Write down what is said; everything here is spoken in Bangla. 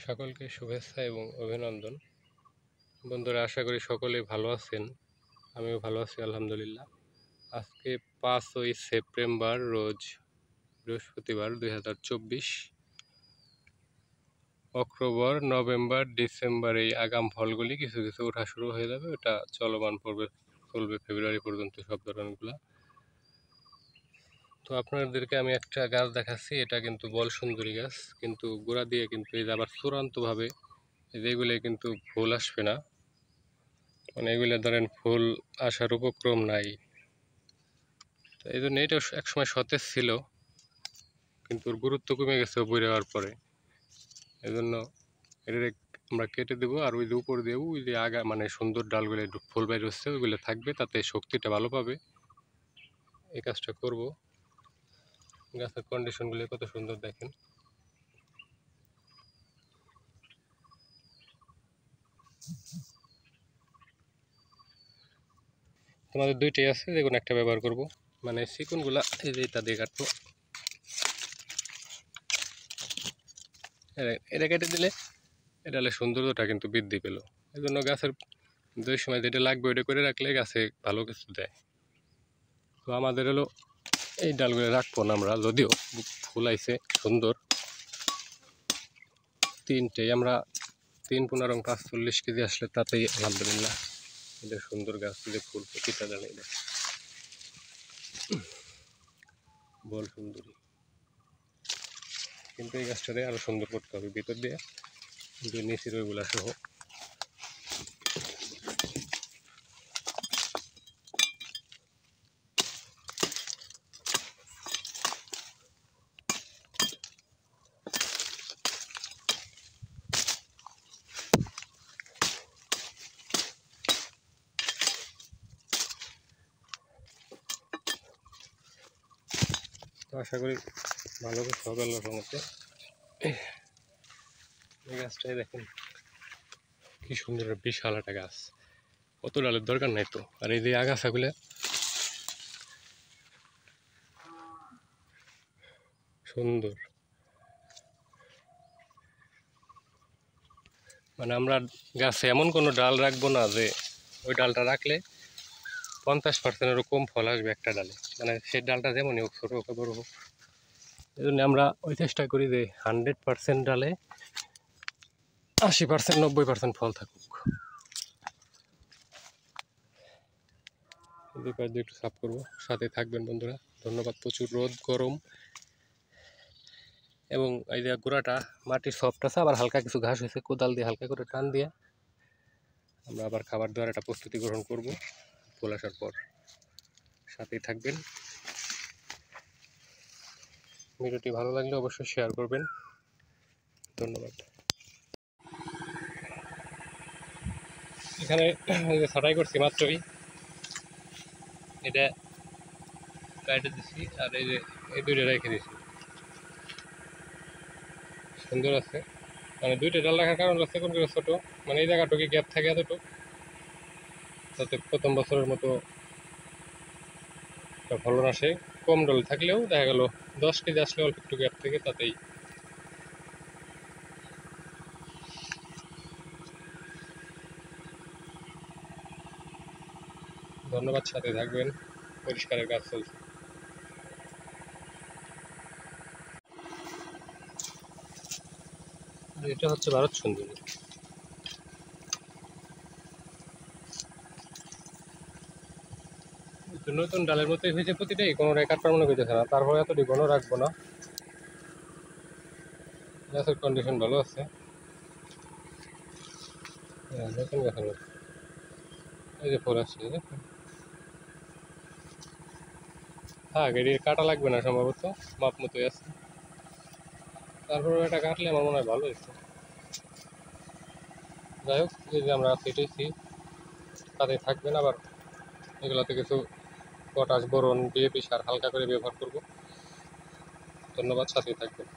সকলকে শুভেচ্ছা এবং অভিনন্দন। বন্ধুরা, আশা করি সকলেই ভালো আছেন। আমিও ভালো আছি আলহামদুলিল্লাহ। আজকে 5ই সেপ্টেম্বর রোজ বৃহস্পতিবার 2024। অক্টোবর, নভেম্বর, ডিসেম্বর এই আগাম ফলগুলি কিছু কিছু ওঠা শুরু হয়ে যাবে। ওটা চলমান চলবে ফেব্রুয়ারি পর্যন্ত সব ধরনগুলা। তো আপনাদেরকে আমি একটা গাছ দেখাচ্ছি। এটা কিন্তু বল সুন্দরী গাছ, কিন্তু গোড়া দিয়ে কিন্তু এই যে আবার চূড়ান্তভাবে যেগুলো কিন্তু ফুল আসবে না, মানে এগুলো ধরেন ফুল আসার উপক্রম নাই। তো এই জন্য এটা একসময় সতেজ ছিল, কিন্তু ওর গুরুত্ব কমে গেছে উপরে যাওয়ার পরে। এই জন্য এটা আমরা কেটে দেবো, আর ওই যে উপর দিয়ে ওই যে আগা মানে সুন্দর ডালগুলো একটু ফুল বাইর হচ্ছে ওইগুলো থাকবে, তাতে শক্তিটা ভালো পাবে। এই কাজটা করব। গাছের কন্ডিশনগুলো কত সুন্দর দেখেন। তোমাদের দুইটাই আছে, যে কোনো একটা ব্যবহার করব। মানে চিকনগুলা এই যে এটা দিয়ে কাটবো। এটা কেটে দিলে এটা সৌন্দর্যটা কিন্তু বৃদ্ধি পেল। এই জন্য গাছের দুই সময় যেটা লাগবে ওইটা করে রাখলে গাছে ভালো কিছু দেয়। তো আমাদের হলো এই ডালগুলো রাখবো না আমরা, যদিও ফুল আইছে সুন্দর। তিনটেই আমরা 3-15-45 কেজি আসলে তাতেই আলহামদুলিল্লাহ। এটা সুন্দর গাছ, যে ফুল প্রতিটা ডালে বল সুন্দরী। কিন্তু এই গাছটাতে আরো সুন্দর করতে হবে ভিতর দিয়ে, কিন্তু নিচের ওইগুলা সহ। তো আশা করি ভালো করে হবে আল্লাহর রহমতে। এই গাছটাই দেখেন কি সুন্দর, বিশাল একটা গাছ, কত ডালের দরকার নাই তো। আর এই যে আগাছাগুলো সুন্দর, মানে আমরা গাছে এমন কোনো ডাল রাখবো না যে ওই ডালটা রাখলে 50%-এরও কম ফল আসবে একটা ডালে। মানে সেই ডালটা যেমনই হোক, ছোটো হোক বড়ো হোক। এই জন্য আমরা ওই চেষ্টা করি যে 100% ডালে 80%-90% ফল থাকুক। একটু সাফ করবো, সাথে থাকবেন বন্ধুরা। ধন্যবাদ। প্রচুর রোদ, গরম, এবং এই যে গোড়াটা মাটির সফট আছে, আবার হালকা কিছু ঘাস হয়েছে। কোদাল দিয়ে হালকা করে টান দিয়ে আমরা আবার খাবার দেওয়ার একটা প্রস্তুতি গ্রহণ করব ফুল আসার পর। সাথেই থাকবেন। ভিডিওটি ভালো লাগলে অবশ্যই শেয়ার করবেন। ধন্যবাদ। এখানে ছাটাই করছি মাত্রই, এটা কাটে দিচ্ছি, আর এই যে এই দুইটা রেখে দিচ্ছি। সুন্দর আছে, মানে দুইটা ডাল রাখার কারণ হচ্ছে কোন করে ছোটো, মানে এই জায়গাটুকু গ্যাপ থাকে এতটুকু, যাতে প্রথম বছরের মতো ফলন আসে। কম ডাল থাকলেও দেখা গেল 10 কেজি আসলে অল্প একটু গ্যাপ থেকে তাতেই। ধন্যবাদ, সাথে থাকবেন। পরিষ্কারের কাজ চলছে। এটা হচ্ছে ভারত সুন্দরী। নতুন ডালের মতোই হয়েছে প্রতিটাই, কোনো রেকার মনে হইতেছে না। তারপরে এতটি ঘন রাখবো না, গাছের কন্ডিশন ভালো আছে। নতুন গাছের মতো এই যে ফল আসছে, থাক, এটি কাটা লাগবে না সম্ভবত, মাপ মতোই আছে। তারপরে এটা কাটলে আমার মনে হয় ভালো হয়েছে। যাই হোক, এই যে আমরা কেটেছি, তাতে থাকবেন। আবার এগুলোতে কিছু পটাশ, বোরন, ডিএপি সার হালকা করে ব্যবহার করব। ধন্যবাদ, সাথে থাকবেন।